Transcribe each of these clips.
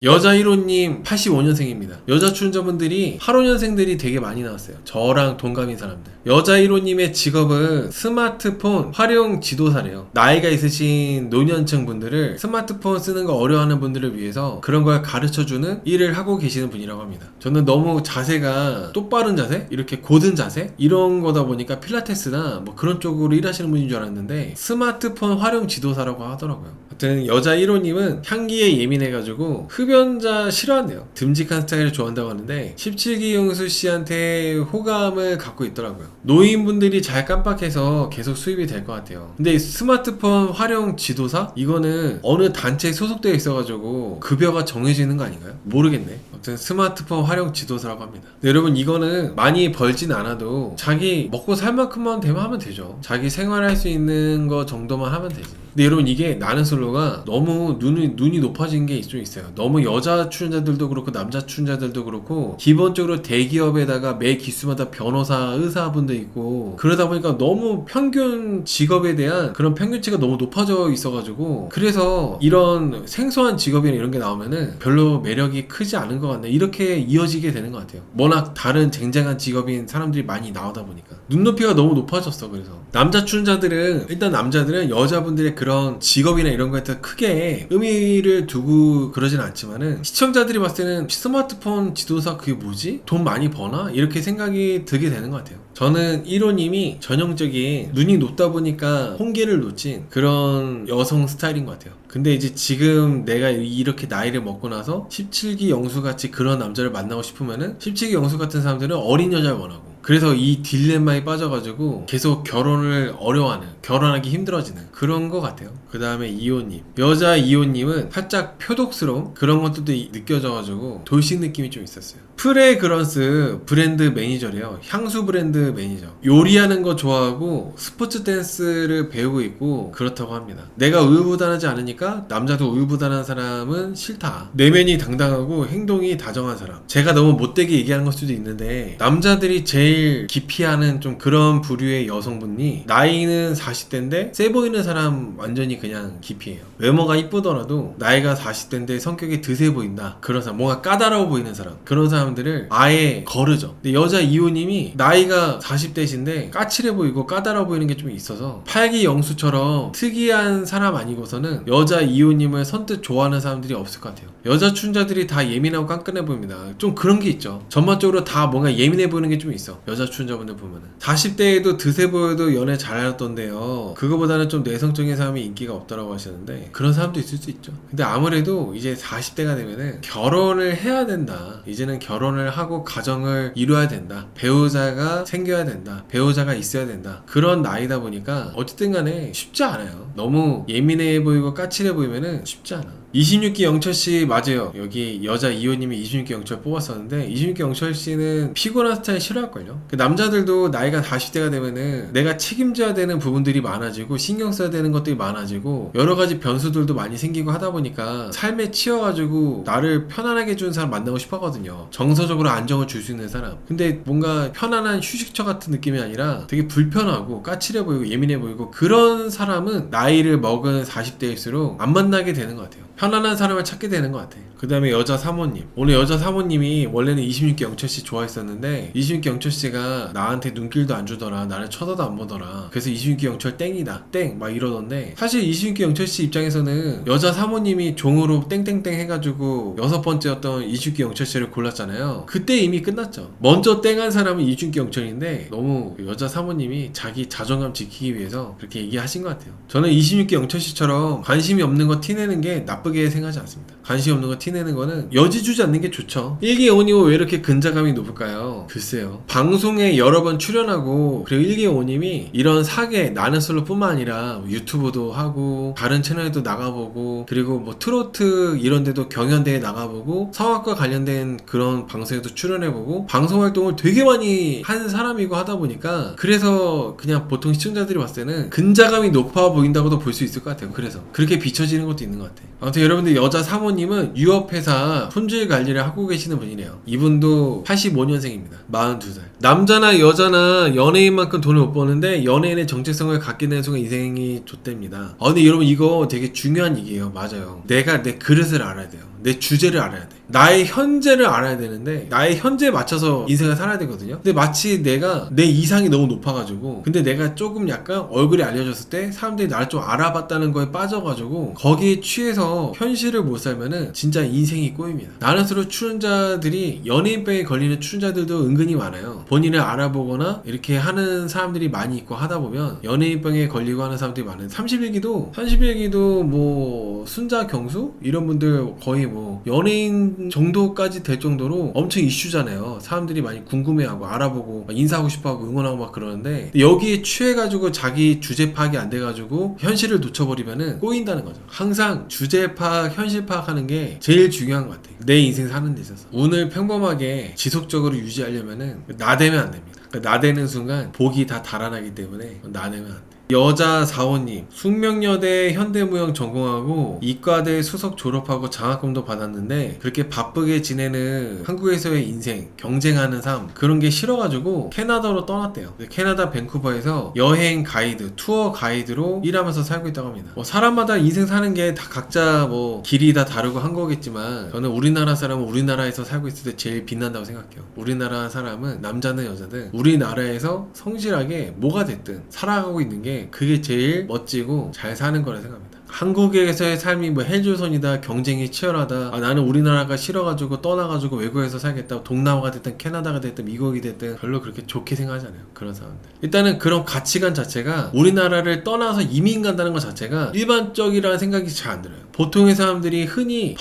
여자 1호님 85년생입니다. 여자 출연자분들이 85년생들이 되게 많이 나왔어요. 저랑 동갑인 사람들. 여자 1호님의 직업은 스마트폰 활용 지도사래요. 나이가 있으신 노년층 분들을 스마트폰 쓰는 거 어려워하는 분들을 위해서 그런 걸 가르쳐주는 일을 하고 계시는 분이라고 합니다. 저는 너무 자세가 똑바른 자세? 이렇게 고든 자세? 이런 거다 보니까 필라테스나 뭐 그런 쪽으로 일하시는 분인 줄 알았는데 스마트폰 활용 지도사라고 하더라고요. 하여튼 여자 1호님은 향기에 예민해가지고 흡연자 싫어한대요. 듬직한 스타일을 좋아한다고 하는데 17기 영수 씨한테 호감을 갖고 있더라고요. 노인분들이 잘 깜빡해서 계속 수입이 될 것 같아요. 근데 스마트폰 활용 지도사? 이거는 어느 단체에 소속되어 있어가지고 급여가 정해지는 거 아닌가요? 모르겠네. 아무튼 스마트폰 활용 지도사라고 합니다. 근데 여러분 이거는 많이 벌진 않아도 자기 먹고 살 만큼만 되면 하면 되죠. 자기 생활할 수 있는 거 정도만 하면 되지. 근데 여러분 이게 나는 솔로가 너무 눈이 높아진 게 좀 있어요. 너무 여자 출연자들도 그렇고 남자 출연자들도 그렇고 기본적으로 대기업에다가 매 기수마다 변호사, 의사분도 있고 그러다 보니까 너무 평균 직업에 대한 그런 평균치가 너무 높아져 있어가지고 그래서 이런 생소한 직업이나 이런 게 나오면은 별로 매력이 크지 않은 것 같네. 이렇게 이어지게 되는 것 같아요. 워낙 다른 쟁쟁한 직업인 사람들이 많이 나오다 보니까 눈높이가 너무 높아졌어. 그래서 남자 출연자들은 일단 남자들은 여자분들의 그런 직업이나 이런 거에 대해서 크게 의미를 두고 그러진 않지만은 시청자들이 봤을 때는 스마트폰 지도사 그게 뭐지? 돈 많이 버나? 이렇게 생각이 들게 되는 것 같아요. 저는 1호님이 전형적인 눈이 높다 보니까 홍계를 놓친 그런 여성 스타일인 것 같아요. 근데 이제 지금 내가 이렇게 나이를 먹고 나서 17기 영수같이 그런 남자를 만나고 싶으면은 17기 영수 같은 사람들은 어린 여자를 원하고 그래서 이 딜레마에 빠져가지고 계속 결혼을 어려워하는, 결혼하기 힘들어지는 그런 것 같아요. 그 다음에 2호님. 여자 2호님은 살짝 표독스러운 그런 것들도 느껴져가지고 돌싱 느낌이 좀 있었어요. 프레그런스 브랜드 매니저래요. 향수 브랜드 매니저. 요리하는 거 좋아하고 스포츠 댄스를 배우고 있고 그렇다고 합니다. 내가 우유부단하지 않으니까 남자도 우유부단한 사람은 싫다. 내면이 당당하고 행동이 다정한 사람. 제가 너무 못되게 얘기하는 걸 수도 있는데 남자들이 제일 기피하는 좀 그런 부류의 여성분이 나이는 40대인데 세 보이는 사람 완전히 그냥 기피해요. 외모가 이쁘더라도 나이가 40대인데 성격이 드세 보인다. 그런 사람. 뭔가 까다로워 보이는 사람. 그런 사람들을 아예 거르죠. 근데 여자 2호님이 나이가 40대신데 까칠해 보이고 까다로워 보이는 게 좀 있어서 8기 영수처럼 특이한 사람 아니고서는 여자 2호님을 선뜻 좋아하는 사람들이 없을 것 같아요. 여자 출연자들이 다 예민하고 깐깐해 보입니다. 좀 그런 게 있죠. 전반적으로 다 뭔가 예민해 보이는 게 좀 있어. 여자 출연자분들 보면은 40대에도 드세 보여도 연애 잘하던데요. 그거보다는 좀 내성적인 사람이 인기가 없다라고 하시는데 그런 사람도 있을 수 있죠. 근데 아무래도 이제 40대가 되면은 결혼을 해야 된다. 이제는 결혼을 하고 가정을 이루어야 된다. 배우자가 생겨야 된다. 배우자가 있어야 된다. 그런 나이다 보니까 어쨌든 간에 쉽지 않아요. 너무 예민해 보이고 까칠해 보이면은 쉽지 않아. 26기 영철씨 맞아요. 여기 여자 2호님이 26기 영철 뽑았었는데 26기 영철씨는 피곤한 스타일 싫어할걸요. 그 남자들도 나이가 40대가 되면은 내가 책임져야 되는 부분들이 많아지고 신경 써야 되는 것들이 많아지고 여러가지 변수들도 많이 생기고 하다 보니까 삶에 치여가지고 나를 편안하게 해주는 사람 만나고 싶어하거든요. 정서적으로 안정을 줄 수 있는 사람. 근데 뭔가 편안한 휴식처 같은 느낌이 아니라 되게 불편하고 까칠해 보이고 예민해 보이고 그런 사람은 나이를 먹은 40대일수록 안 만나게 되는 것 같아요. 편안한 사람을 찾게 되는 것 같아. 그 다음에 여자 사모님. 오늘 여자 사모님이 원래는 26기 영철씨 좋아했었는데 26기 영철씨가 나한테 눈길도 안 주더라. 나를 쳐다도 안 보더라. 그래서 26기 영철 땡이다. 땡 막 이러던데 사실 26기 영철씨 입장에서는 여자 사모님이 종으로 땡땡땡 해가지고 6번째였던 26기 영철씨를 골랐잖아요. 그때 이미 끝났죠. 먼저 땡한 사람은 26기 영철인데 너무 여자 사모님이 자기 자존감 지키기 위해서 그렇게 얘기하신 것 같아요. 저는 26기 영철씨처럼 관심이 없는 거 티내는 게 나쁘게 생각하지 않습니다. 관심 없는 거 티내는 거는 여지 주지 않는 게 좋죠. 1기 영호님은 왜 이렇게 근자감이 높을까요? 글쎄요. 방송에 여러 번 출연하고 그리고 1기 영호님이 이런 사계 나는 솔로 뿐만 아니라 유튜브도 하고 다른 채널에도 나가보고 그리고 뭐 트로트 이런 데도 경연대회 나가보고 성악과 관련된 그런 방송에도 출연해보고 방송 활동을 되게 많이 한 사람이고 하다 보니까 그래서 그냥 보통 시청자들이 봤을 때는 근자감이 높아 보인다고도 볼 수 있을 것 같아요. 그래서 그렇게 비춰지는 것도 있는 것 같아요. 아무튼 여러분들 여자 사모님은 유업회사 품질 관리를 하고 계시는 분이네요. 이분도 85년생입니다. 42살. 남자나 여자나 연예인만큼 돈을 못 버는데 연예인의 정체성을 갖게 되는 순간 인생이 좆됩니다. 근데 여러분 이거 되게 중요한 얘기예요. 맞아요. 내가 내 그릇을 알아야 돼요. 내 주제를 알아야 돼. 나의 현재를 알아야 되는데 나의 현재에 맞춰서 인생을 살아야 되거든요. 근데 마치 내가 내 이상이 너무 높아가지고 근데 내가 조금 약간 얼굴이 알려졌을 때 사람들이 나를 좀 알아봤다는 거에 빠져가지고 거기에 취해서 현실을 못 살면은 진짜 인생이 꼬입니다. 나는스러운 출연자들이 연예인병에 걸리는 출연자들도 은근히 많아요. 본인을 알아보거나 이렇게 하는 사람들이 많이 있고 하다 보면 연예인병에 걸리고 하는 사람들이 많아요. 30일기도 뭐 순자 경수 이런 분들 거의 뭐 연예인 정도까지 될 정도로 엄청 이슈잖아요. 사람들이 많이 궁금해하고 알아보고 인사하고 싶어하고 응원하고 막 그러는데 여기에 취해가지고 자기 주제 파악이 안 돼가지고 현실을 놓쳐버리면은 꼬인다는 거죠. 항상 주제 파악, 현실 파악하는 게 제일 중요한 것 같아요. 내 인생 사는 데 있어서 운을 평범하게 지속적으로 유지하려면은 나대면 안 됩니다. 그러니까 나대는 순간 복이 다 달아나기 때문에 나대면 안 돼. 여자 사원님, 숙명여대 현대무용 전공하고 이과대 수석 졸업하고 장학금도 받았는데 그렇게 바쁘게 지내는 한국에서의 인생, 경쟁하는 삶 그런 게 싫어가지고 캐나다로 떠났대요. 캐나다 밴쿠버에서 여행 가이드, 투어 가이드로 일하면서 살고 있다고 합니다. 뭐 사람마다 인생 사는 게 다 각자 뭐 길이 다 다르고 한 거겠지만 저는 우리나라 사람은 우리나라에서 살고 있을 때 제일 빛난다고 생각해요. 우리나라 사람은 남자든 여자든 우리나라에서 성실하게 뭐가 됐든 살아가고 있는 게 그게 제일 멋지고 잘 사는 거라 생각합니다. 한국에서의 삶이 뭐 헬조선이다, 경쟁이 치열하다, 나는 우리나라가 싫어가지고 떠나가지고 외국에서 살겠다, 동남아가 됐든 캐나다가 됐든 미국이 됐든 별로 그렇게 좋게 생각하지 않아요. 그런 사람들. 일단은 그런 가치관 자체가 우리나라를 떠나서 이민 간다는 것 자체가 일반적이라는 생각이 잘 안 들어요. 보통의 사람들이 흔히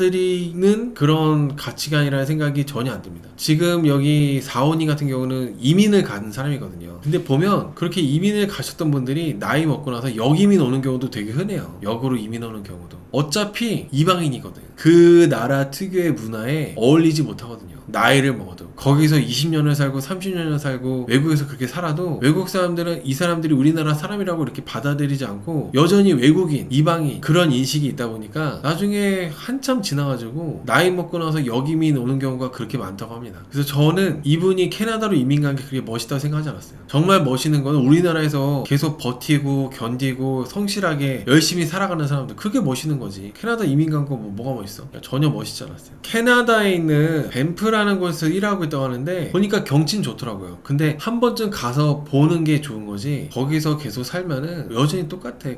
받아들이는 그런 가치관이라는 생각이 전혀 안 듭니다. 지금 여기 사원이 같은 경우는 이민을 가는 사람이거든요. 근데 보면 그렇게 이민을 가셨던 분들이 나이 먹고 나서 역이민 오는 경우도 되게 흔해요. 역으로 이민 오는 경우도. 어차피 이방인이거든. 그 나라 특유의 문화에 어울리지 못하거든요. 나이를 먹어도. 거기서 20년을 살고 30년을 살고 외국에서 그렇게 살아도 외국 사람들은 이 사람들이 우리나라 사람이라고 이렇게 받아들이지 않고 여전히 외국인, 이방인 그런 인식이 있다 보니까 나중에 한참 지나가지고 나이 먹고 나서 역이민 오는 경우가 그렇게 많다고 합니다. 그래서 저는 이분이 캐나다로 이민 간 게 그렇게 멋있다고 생각하지 않았어요. 정말 멋있는 거는 우리나라에서 계속 버티고 견디고 성실하게 열심히 살아가는 사람들, 그게 멋있는 거지. 캐나다 이민 간 거 뭐가 멋있어? 전혀 멋있지 않았어요. 캐나다에 있는 밴프라는 곳에서 일하고 있다고 하는데 보니까 경치는 좋더라고요. 근데 한 번쯤 가서 보는 게 좋은 거지 거기서 계속 살면은 여전히 똑같아.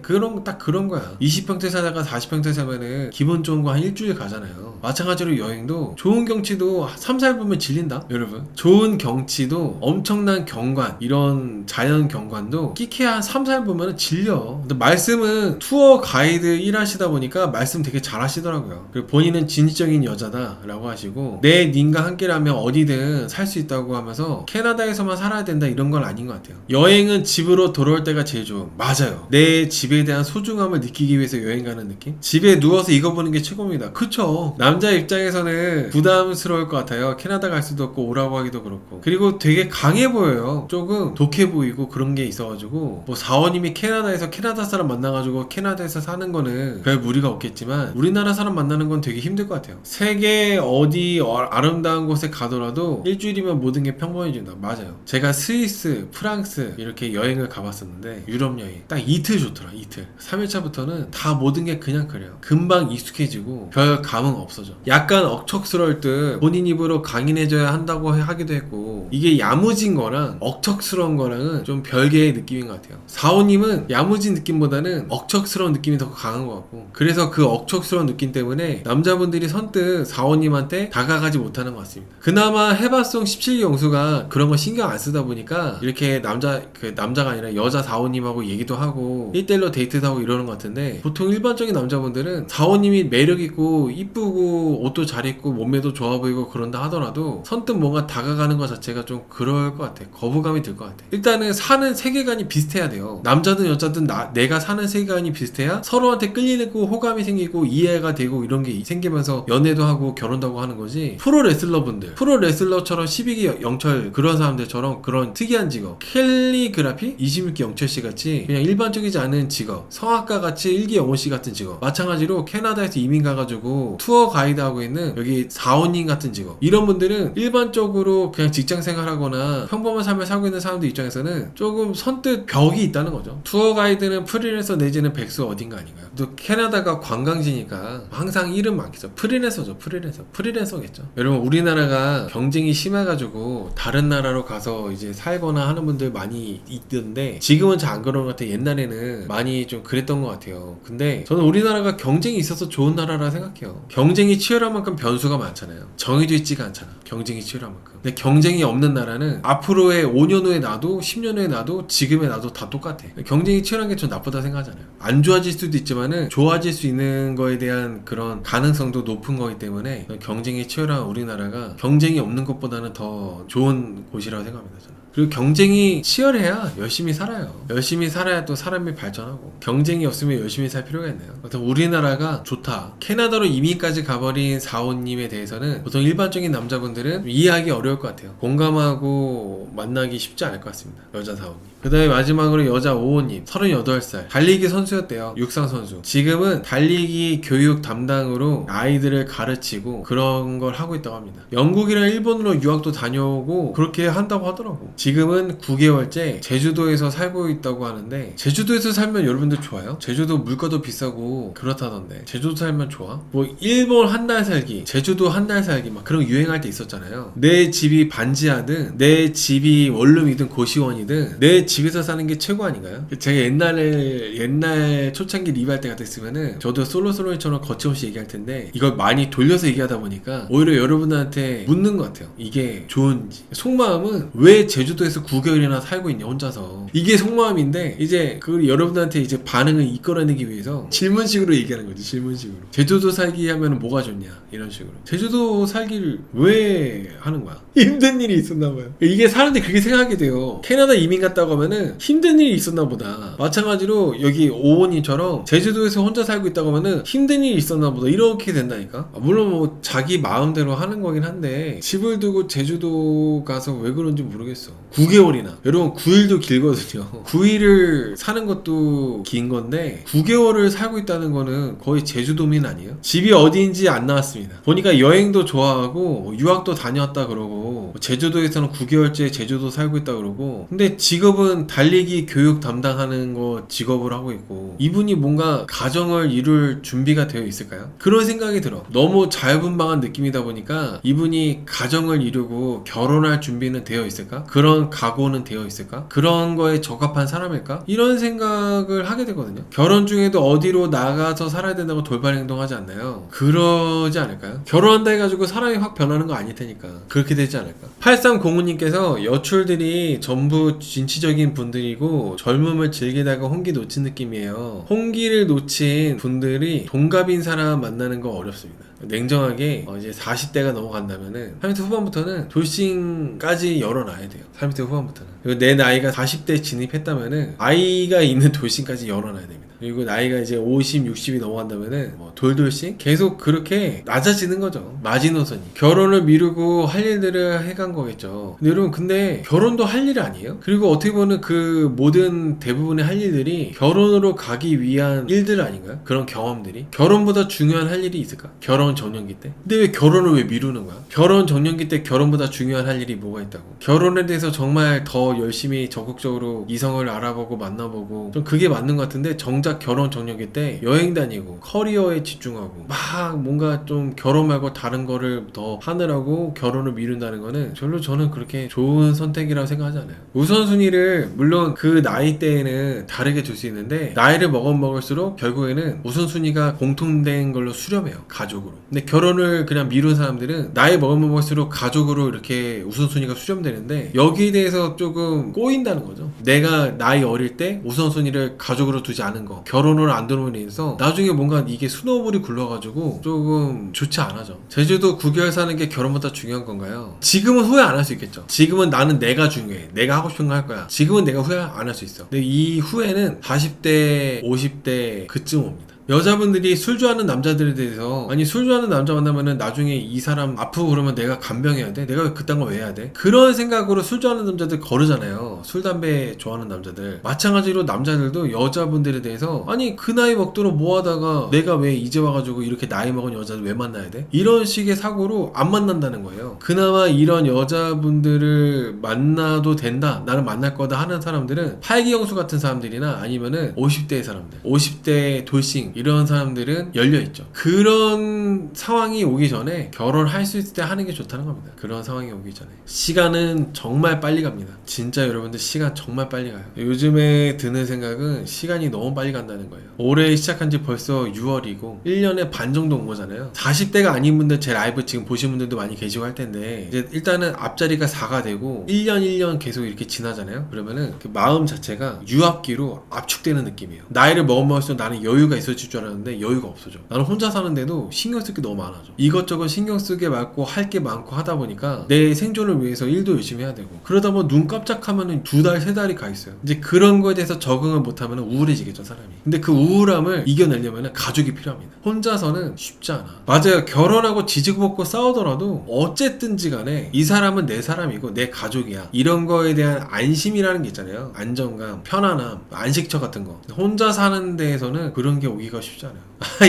딱 그런 거야. 20평대 살다가 40평대 살면은 기분 좋은 거 한 일주일 가잖아요. 마찬가지로 여행도 좋은 경치도 3, 4일 보면 질린다 여러분. 좋은 경치도 엄청난 경관, 이런 자연 경관도 끼케야 한 3, 4일 보면 질려. 근데 말씀은 투어 가이드 일하시다 보니까 말씀 되게 잘 하시더라고요. 그리고 본인은 진취적인 여자다 라고 하시고 내 님과 함께라면 어디든 살 수 있다고 하면서 캐나다에서만 살아야 된다 이런 건 아닌 것 같아요. 여행은 집으로 돌아올 때가 제일 좋은. 맞아요. 내 집에 대한 소중함을 느끼기 위해서 여행 가는 느낌? 집에 누워서 이거 보는 게 최고입니다. 그쵸? 남자 입장에서는 부담스러울 것 같아요. 캐나다 갈 수도 없고 오라고 하기도 그렇고. 그리고 되게 강해 보여요. 조금 독해 보이고 그런 게 있어가지고 뭐 사원님이 캐나다에서 캐나다 사람 만나가지고 캐나다에서 사는 거는 별 무리가 없겠지만 우리나라 사람 만나는 건 되게 힘들 것 같아요. 세계 어디 아름다운 곳에 가더라도 일주일이면 모든 게 평범해진다. 맞아요. 제가 스위스, 프랑스 이렇게 여행을 가봤었는데 유럽 여행 딱 이틀 좋더라. 이틀. 3일차부터는 다 모든 게 그냥 그래요. 금방 익숙해지고 별 감흥 없어져. 약간 억척스러울 듯 본인 입으로 강인해져야 한다고 하기도 했고 이게 야무진 거랑 억척스러운 거랑은 좀 별개의 느낌인 것 같아요. 사오님은 야무진 느낌보다는 억척스러운 느낌이 더 강한 것 같고 그래서 그 억척스러운 느낌 때문에 남자분들이 선뜻 사오님한테 다가가지 못하는 것 같습니다. 그나마 해바송 17기 영수가 그런 거 신경 안 쓰다 보니까 이렇게 남자가 아니라 여자 사오님하고 얘기도 하고 1대1로 데이트도 하고 이러는 것 같은데 보통 일반적인 남자분들은 사오님이 매력있고 이쁘고 옷도 잘 입고 몸매도 좋아 보이고 그런다 하더라도 선뜻 뭔가 다가가는 것 자체가 좀 그럴 것 같아. 거부감이 들 것 같아. 일단은 사는 세계관이 비슷해야 돼요. 남자든 여자든 내가 사는 세계관이 비슷해야 서로한테 끌리고 호감이 생기고 이해가 되고 이런 게 생기면서 연애도 하고 결혼도 하고 하는 거지. 프로 레슬러 레슬러분들, 프로 레슬러처럼 12기 영철 그런 사람들처럼 그런 특이한 직업, 캘리그라피 26기 영철씨 같이 그냥 일반적이지 않은 직업, 성악가 같이 1기 영호씨 같은 직업, 마찬가지로 캐나다에서 이민 가가지고 투어 가이드 하고 있는 여기 사원님 같은 직업, 이런 분들은 일반적으로 그냥 직장 생활하거나 평범한 삶을 살고 있는 사람들 입장에서는 조금 선뜻 벽이 있다는 거죠. 투어 가이드는 프리랜서 내지는 백수 어딘가 아닌가요? 또 캐나다가 관광지니까 항상 이름 많겠죠. 프리랜서죠. 프리랜서겠죠. 여러분, 우리나라가 경쟁이 심해가지고 다른 나라로 가서 이제 살거나 하는 분들 많이 있던데 지금은 잘 안 그런 것 같아요. 옛날에는 많이 좀 그랬던 것 같아요. 근데 저는 우리나라가 경쟁이 있어서 좋은 나라라 생각해요. 경쟁이 치열한 만큼 변수가 많잖아요. 정해져 있지가 않잖아. 경쟁이 치열한 만큼. 근데 경쟁이 없는 나라는 앞으로의 5년 후에 나도 10년 후에 나도 지금의 나도 다 똑같아. 경쟁이 치열한 게 전 나쁘다 생각하잖아요. 안 좋아질 수도 있지만은 좋아질 수 있는 거에 대한 그런 가능성도 높은 거기 때문에 경쟁이 치열한 우리나라가 경쟁이 없는 것보다는 더 좋은 곳이라고 생각합니다. 저는. 그리고 경쟁이 치열해야 열심히 살아요. 열심히 살아야 또 사람이 발전하고, 경쟁이 없으면 열심히 살 필요가 있나요? 보통 우리나라가 좋다. 캐나다로 이민까지 가버린 사원님에 대해서는 보통 일반적인 남자분들은 이해하기 어려울 것 같아요. 공감하고 만나기 쉽지 않을 것 같습니다. 여자 사원님. 그 다음에 마지막으로 여자 5호님 38살 달리기 선수였대요. 육상 선수. 지금은 달리기 교육 담당으로 아이들을 가르치고 그런 걸 하고 있다고 합니다. 영국이랑 일본으로 유학도 다녀오고 그렇게 한다고 하더라고. 지금은 9개월째 제주도에서 살고 있다고 하는데, 제주도에서 살면 여러분들 좋아요? 제주도 물가도 비싸고 그렇다던데 제주도 살면 좋아? 뭐 일본 한 달 살기, 제주도 한 달 살기 막 그런 유행할 때 있었잖아요. 내 집이 반지하든 내 집이 원룸이든 고시원이든 내 집에서 사는 게 최고 아닌가요? 제가 옛날 초창기 리뷰할 때 같았으면은 저도 솔로처럼 거침없이 얘기할 텐데 이걸 많이 돌려서 얘기하다 보니까 오히려 여러분한테 묻는 것 같아요. 이게 좋은지. 속마음은 왜 제주도에서 9개월이나 살고 있냐 혼자서. 이게 속마음인데 이제 그 여러분한테 이제 반응을 이끌어내기 위해서 질문식으로 얘기하는 거지. 질문식으로. 제주도 살기 하면 뭐가 좋냐 이런 식으로. 제주도 살기를 왜 하는 거야? 힘든 일이 있었나 봐요. 이게 사람들이 그렇게 생각하게 돼요. 캐나다 이민 갔다고 하면은 힘든 일이 있었나 보다. 마찬가지로 여기 오원이처럼 제주도에서 혼자 살고 있다고 하면은 힘든 일이 있었나 보다. 이렇게 된다니까. 물론 뭐 자기 마음대로 하는 거긴 한데 집을 두고 제주도 가서 왜 그런지 모르겠어. 9개월이나. 여러분 9일도 길거든요. 9일을 사는 것도 긴 건데 9개월을 살고 있다는 거는 거의 제주도민 아니에요? 집이 어디인지 안 나왔습니다. 보니까 여행도 좋아하고 유학도 다녀왔다 그러고 제주도에서는 9개월째 제주도 살고 있다 그러고, 근데 직업은 달리기 교육 담당하는 거 직업을 하고 있고, 이분이 뭔가 가정을 이룰 준비가 되어 있을까요? 그런 생각이 들어. 너무 자유분방한 느낌이다 보니까 이분이 가정을 이루고 결혼할 준비는 되어 있을까? 그런 각오는 되어 있을까? 그런 거에 적합한 사람일까? 이런 생각을 하게 되거든요. 결혼 중에도 어디로 나가서 살아야 된다고 돌발 행동하지 않나요? 그러지 않을까요? 결혼한다 해가지고 사람이 확 변하는 거 아닐 테니까 그렇게 되지 않을까? 8305님께서 여출들이 전부 진취적인 분들이고 젊음을 즐기다가 홍기 놓친 느낌이에요. 홍기를 놓친 분들이 동갑인 사람 만나는 거 어렵습니다. 냉정하게 이제 40대가 넘어간다면은 30대 후반부터는 돌싱까지 열어놔야 돼요. 30대 후반부터는. 그리고 내 나이가 40대 진입했다면은 아이가 있는 돌싱까지 열어놔야 됩니다. 그리고 나이가 이제 50, 60이 넘어간다면은 돌돌씩 계속 그렇게 낮아지는 거죠. 마지노선이. 결혼을 미루고 할 일들을 해간 거겠죠. 근데 여러분, 근데 결혼도 할 일 아니에요? 그리고 어떻게 보면 그 모든 대부분의 할 일들이 결혼으로 가기 위한 일들 아닌가요? 그런 경험들이. 결혼보다 중요한 할 일이 있을까? 결혼 정년기 때. 근데 왜 결혼을 왜 미루는 거야? 결혼 정년기 때 결혼보다 중요한 할 일이 뭐가 있다고? 결혼에 대해서 정말 더 열심히 적극적으로 이성을 알아보고 만나보고 좀 그게 맞는 것 같은데, 정작 결혼 정년기 때 여행 다니고 커리어에 집중하고 막 뭔가 좀 결혼 말고 다른 거를 더 하느라고 결혼을 미룬다는 거는 별로 저는 그렇게 좋은 선택이라고 생각하지 않아요. 우선순위를 물론 그 나이 때에는 다르게 둘 수 있는데 나이를 먹을수록 결국에는 우선순위가 공통된 걸로 수렴해요. 가족으로. 근데 결혼을 그냥 미룬 사람들은 나이 먹을수록 가족으로 이렇게 우선순위가 수렴되는데 여기에 대해서 조금 꼬인다는 거죠. 내가 나이 어릴 때 우선순위를 가족으로 두지 않은 거, 결혼을 안 들어오는 일에서 나중에 뭔가 이게 스노우볼이 굴러가지고 조금 좋지 않아져. 제주도 9개월 사는 게 결혼보다 중요한 건가요? 지금은 후회 안 할 수 있겠죠. 지금은 나는 내가 중요해. 내가 하고 싶은 거 할 거야. 지금은 내가 후회 안 할 수 있어. 근데 이 후회는 40대, 50대 그쯤 옵니다. 여자분들이 술 좋아하는 남자들에 대해서 아니 술 좋아하는 남자 만나면은 나중에 이 사람 아프고 그러면 내가 간병해야 돼? 내가 그딴 거 왜 해야 돼? 그런 생각으로 술 좋아하는 남자들 거르잖아요. 술 담배 좋아하는 남자들. 마찬가지로 남자들도 여자분들에 대해서 아니 그 나이 먹도록 뭐 하다가 내가 왜 이제 와가지고 이렇게 나이 먹은 여자를 왜 만나야 돼? 이런 식의 사고로 안 만난다는 거예요. 그나마 이런 여자분들을 만나도 된다, 나는 만날 거다 하는 사람들은 팔기영수 같은 사람들이나 아니면은 50대의 사람들, 50대 돌싱 이런 사람들은 열려있죠. 그런 상황이 오기 전에 결혼할 수 있을 때 하는 게 좋다는 겁니다. 그런 상황이 오기 전에. 시간은 정말 빨리 갑니다. 진짜 여러분들 시간 정말 빨리 가요. 요즘에 드는 생각은 시간이 너무 빨리 간다는 거예요. 올해 시작한 지 벌써 6월이고 1년에 반 정도 온 거잖아요. 40대가 아닌 분들 제 라이브 지금 보신 분들도 많이 계시고 할 텐데 이제 일단은 앞자리가 4가 되고 1년 계속 이렇게 지나잖아요. 그러면은 그 마음 자체가 유압기로 압축되는 느낌이에요. 나이를 먹을수록 나는 여유가 있어질 줄 알았는데 여유가 없어져. 나는 혼자 사는데도 신경 쓸 게 너무 많아져. 이것저것 신경 쓰게 많고 할 게 많고 하다 보니까 내 생존을 위해서 일도 열심히 해야 되고 그러다 보면 눈 깜짝하면은 2달, 3달이 가 있어요. 이제 그런 거에 대해서 적응을 못하면 우울해지겠죠, 사람이. 근데 그 우울함을 이겨내려면 가족이 필요합니다. 혼자서는 쉽지 않아. 맞아요. 결혼하고 지지고 볶고 싸우더라도 어쨌든지 간에 이 사람은 내 사람이고 내 가족이야. 이런 거에 대한 안심이라는 게 있잖아요. 안정감, 편안함, 안식처 같은 거. 혼자 사는 데에서는 그런 게 오기가 쉽지 않아요.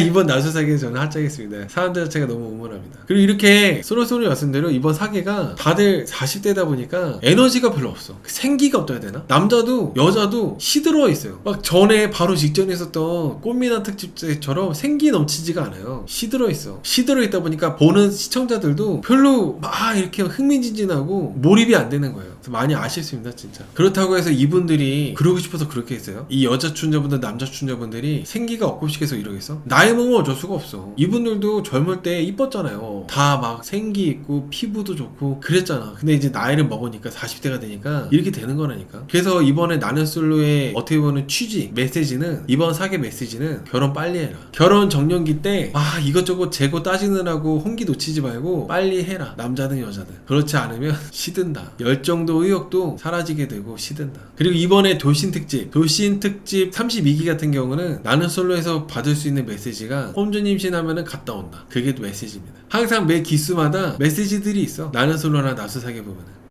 이번 나수사기에 저는 하차하겠습니다. 사람들 자체가 너무 우물합니다. 그리고 이렇게 소로소로 말씀대로 이번 사계가 다들 40대다 보니까 에너지가 별로 없어. 생기가 없다 해야 되나? 남자도 여자도 시들어 있어요. 막 전에 바로 직전에 있었던 꽃미남 특집 때처럼 생기 넘치지가 않아요. 시들어 있어. 시들어 있다 보니까 보는 시청자들도 별로 막 이렇게 흥미진진하고 몰입이 안 되는 거예요. 그래서 많이 아쉽습니다, 진짜. 그렇다고 해서 이분들이 그러고 싶어서 그렇게 했어요. 이 여자 출연자분들, 남자 출연자분들이 생기가 없고식해서 이러겠어? 나이 먹으면 어쩔 수가 없어. 이분들도 젊을 때 이뻤잖아요. 다 막 생기 있고 피부도 좋고 그랬잖아. 근데 이제 나이를 먹으니까 40대가 되니까 이렇게 되는 거라니까. 그래서 이번에 나는 솔로의 어떻게 보면 취지, 메시지는, 이번 사계 메시지는 결혼 빨리 해라. 결혼 정년기 때 이것저것 재고 따지느라고 홍기 놓치지 말고 빨리 해라. 남자든 여자든. 그렇지 않으면 시든다. 열정도 의욕도 사라지게 되고 시든다. 그리고 이번에 돌싱 특집 32기 같은 경우는 나는 솔로에서 받을 수 있는 메시지가 홈즈 임신하면은 갔다 온다. 그게 또 메시지입니다. 항상 매 기수마다 메시지들이 있어. 나는 솔로나 나수사계 보면은.